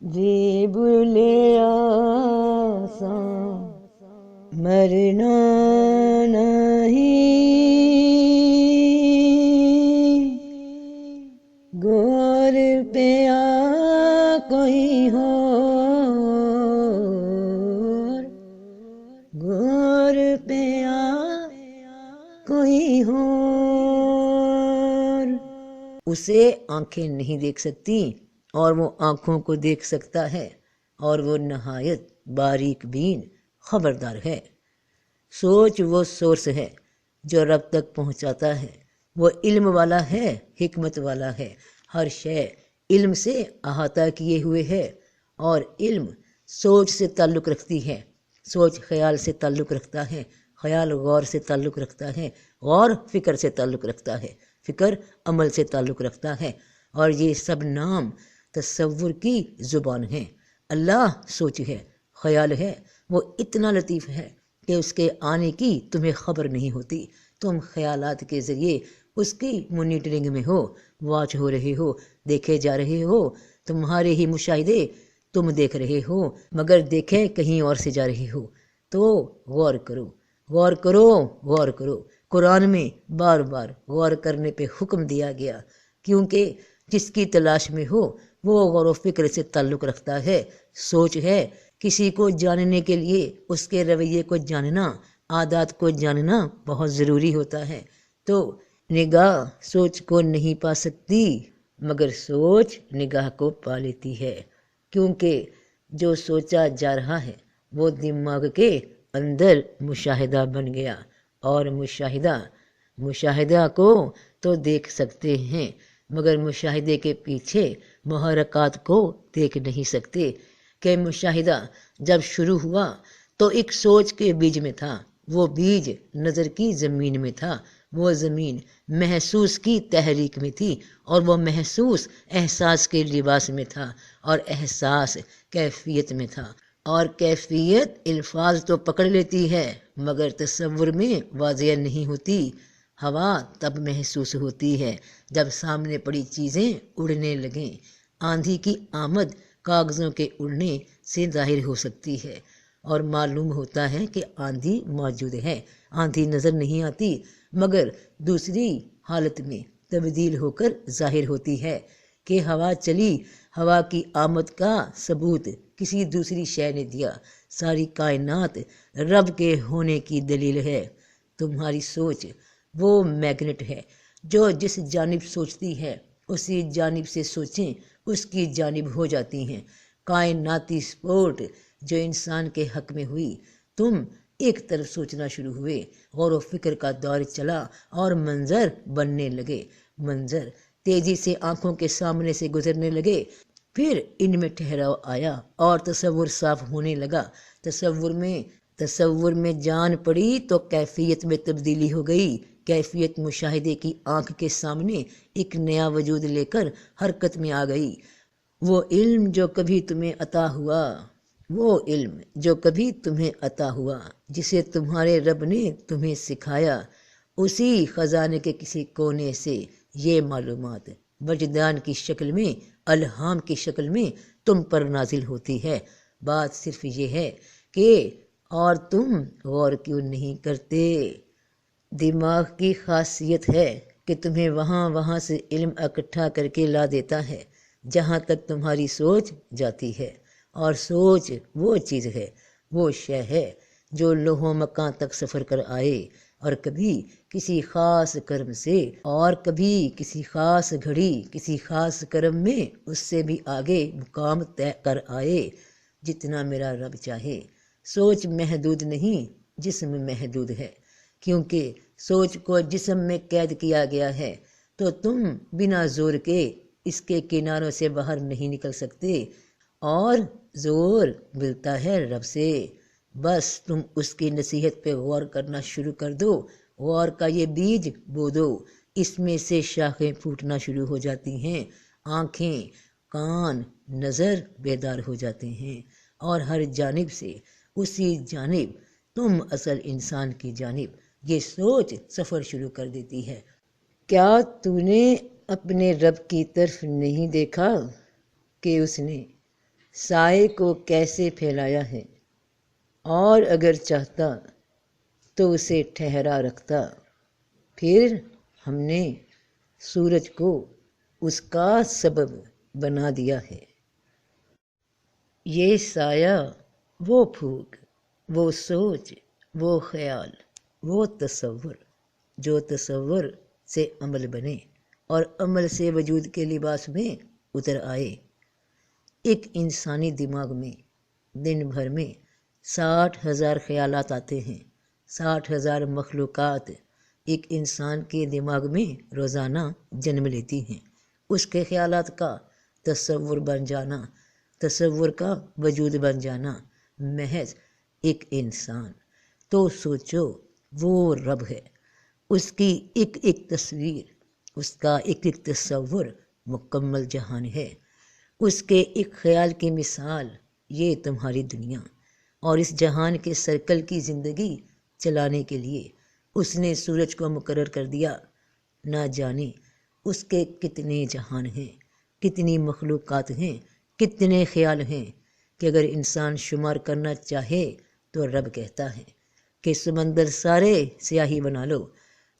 جی بولے آساں مرنا نہیں، گور پہ آ کوئی اور، گور پہ آ کوئی اور۔ اسے آنکھیں نہیں دیکھ سکتی اور وہ آنکھوں کو دیکھ سکتا ہے، اور وہ نہایت باریک بین خبردار ہے۔ سوچ وہ سورس ہے جو رب تک پہنچاتا ہے، وہ علم والا ہے، حکمت والا ہے، ہر شے علم سے احاطہ کیے ہوئے ہے، اور علم سوچ سے تعلق رکھتی ہے، سوچ خیال سے تعلق رکھتا ہے، خیال غور سے تعلق رکھتا ہے، غور فکر سے تعلق رکھتا ہے، فکر عمل سے تعلق رکھتا ہے، اور یہ سب نام تصور کی زبان ہیں۔ اللہ سوچ ہے، خیال ہے، وہ اتنا لطیف ہے کہ اس کے آنے کی تمہیں خبر نہیں ہوتی، تم خیالات کے ذریعے اس کی مانیٹرنگ میں ہو، واچ ہو رہے ہو، دیکھے جا رہے ہو، تمہارے ہی مشاہدے تم دیکھ رہے ہو، مگر دیکھیں کہیں اور سے جا رہے ہو۔ تو غور کرو، غور کرو، غور کرو۔ قرآن میں بار بار غور کرنے پہ حکم دیا گیا، کیونکہ جس کی تلاش میں ہو وہ غور و فکر سے تعلق رکھتا ہے، سوچ ہے۔ کسی کو جاننے کے لیے اس کے رویے کو جاننا، عادات کو جاننا بہت ضروری ہوتا ہے۔ تو نگاہ سوچ کو نہیں پا سکتی، مگر سوچ نگاہ کو پا لیتی ہے، کیونکہ جو سوچا جا رہا ہے وہ دماغ کے اندر مشاہدہ بن گیا، اور مشاہدہ کو تو دیکھ سکتے ہیں، مگر مشاہدے کے پیچھے محرکات کو دیکھ نہیں سکتے، کہ مشاہدہ جب شروع ہوا تو ایک سوچ کے بیج میں تھا، وہ بیج نظر کی زمین میں تھا، وہ زمین محسوس کی تحریک میں تھی، اور وہ محسوس احساس کے لباس میں تھا، اور احساس کیفیت میں تھا، اور کیفیت الفاظ تو پکڑ لیتی ہے مگر تصور میں واضح نہیں ہوتی۔ ہوا تب محسوس ہوتی ہے جب سامنے پڑی چیزیں اڑنے لگیں۔ آندھی کی آمد کاغذوں کے اڑنے سے ظاہر ہو سکتی ہے، اور معلوم ہوتا ہے کہ آندھی موجود ہے۔ آندھی نظر نہیں آتی، مگر دوسری حالت میں تبدیل ہو کر ظاہر ہوتی ہے کہ ہوا چلی۔ ہوا کی آمد کا ثبوت کسی دوسری شے نے دیا۔ ساری کائنات رب کے ہونے کی دلیل ہے۔ تمہاری سوچ وہ میگنیٹ ہے جو جس جانب سوچتی ہے اسی جانب سے سوچیں اس کی جانب ہو جاتی ہیں۔ کائناتی سپورٹ جو انسان کے حق میں ہوئی، تم ایک طرف سوچنا شروع ہوئے، غور و فکر کا دور چلا اور منظر بننے لگے، منظر تیزی سے آنکھوں کے سامنے سے گزرنے لگے، پھر ان میں ٹھہراؤ آیا اور تصور صاف ہونے لگا۔ تصور میں جان پڑی تو کیفیت میں تبدیلی ہو گئی۔ کیفیت مشاہدے کی آنکھ کے سامنے ایک نیا وجود لے کر حرکت میں آ گئی۔ وہ علم جو کبھی تمہیں عطا ہوا، جسے تمہارے رب نے تمہیں سکھایا، اسی خزانے کے کسی کونے سے یہ معلومات وجدان کی شکل میں، الہام کی شکل میں تم پر نازل ہوتی ہے۔ بات صرف یہ ہے کہ اور تم غور کیوں نہیں کرتے؟ دماغ کی خاصیت ہے کہ تمہیں وہاں سے علم اکٹھا کر کے لا دیتا ہے جہاں تک تمہاری سوچ جاتی ہے، اور سوچ وہ چیز ہے، وہ شے ہے جو لوح و مکان تک سفر کر آئے، اور کبھی کسی خاص کرم سے، اور کبھی کسی خاص گھڑی کسی خاص کرم میں اس سے بھی آگے مقام طے کر آئے، جتنا میرا رب چاہے۔ سوچ محدود نہیں، جسم محدود ہے، کیونکہ سوچ کو جسم میں قید کیا گیا ہے، تو تم بنا زور کے اس کے کناروں سے باہر نہیں نکل سکتے، اور زور ملتا ہے رب سے۔ بس تم اس کی نصیحت پہ غور کرنا شروع کر دو، غور کا یہ بیج بو دو، اس میں سے شاخیں پھوٹنا شروع ہو جاتی ہیں، آنکھیں، کان، نظر بیدار ہو جاتے ہیں، اور ہر جانب سے اسی جانب، تم اصل انسان کی جانب، یہ سوچ سفر شروع کر دیتی ہے۔ کیا تو نے اپنے رب کی طرف نہیں دیکھا کہ اس نے سائے کو کیسے پھیلایا ہے، اور اگر چاہتا تو اسے ٹھہرا رکھتا، پھر ہم نے سورج کو اس کا سبب بنا دیا ہے۔ یہ سایہ، وہ پھوک، وہ سوچ، وہ خیال، وہ تصور، جو تصور سے عمل بنے اور عمل سے وجود کے لباس میں اتر آئے۔ ایک انسانی دماغ میں دن بھر میں 60,000 خیالات آتے ہیں۔ 60,000 مخلوقات ایک انسان کے دماغ میں روزانہ جنم لیتی ہیں۔ اس کے خیالات کا تصور بن جانا، تصور کا وجود بن جانا محض ایک انسان۔ تو سوچو، وہ رب ہے، اس کی ایک ایک تصویر، اس کا ایک ایک تصور مکمل جہان ہے۔ اس کے ایک خیال کی مثال یہ تمہاری دنیا، اور اس جہان کے سرکل کی زندگی چلانے کے لیے اس نے سورج کو مقرر کر دیا۔ نہ جانے اس کے کتنے جہان ہیں، کتنی مخلوقات ہیں، کتنے خیال ہیں، کہ اگر انسان شمار کرنا چاہے تو رب کہتا ہے کہ سمندر سارے سیاہی بنا لو،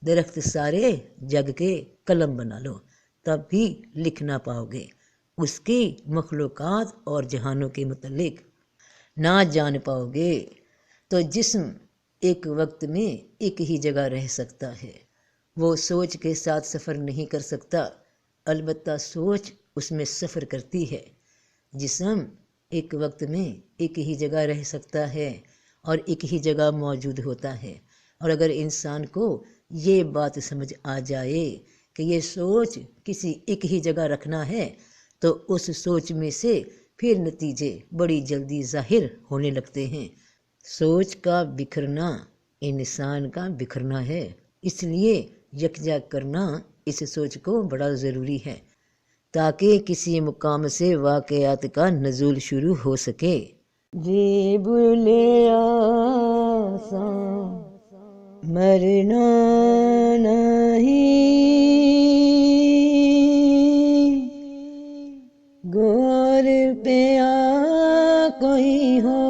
درخت سارے جگ کے قلم بنا لو، تب بھی لکھ نہ پاؤ گے اس کی مخلوقات اور جہانوں کے متعلق، نہ جان پاؤ گے۔ تو جسم ایک وقت میں ایک ہی جگہ رہ سکتا ہے، وہ سوچ کے ساتھ سفر نہیں کر سکتا، البتہ سوچ اس میں سفر کرتی ہے۔ جسم ایک وقت میں ایک ہی جگہ رہ سکتا ہے اور ایک ہی جگہ موجود ہوتا ہے، اور اگر انسان کو یہ بات سمجھ آ جائے کہ یہ سوچ کسی ایک ہی جگہ رکھنا ہے، تو اس سوچ میں سے پھر نتیجے بڑی جلدی ظاہر ہونے لگتے ہیں۔ سوچ کا بکھرنا انسان کا بکھرنا ہے، اس لیے یکجا کرنا اس سوچ کو بڑا ضروری ہے تاکہ کسی مقام سے واقعات کا نزول شروع ہو سکے۔ جیب لے آساں مرنا نہیں، گور پہ آ کوئی ہو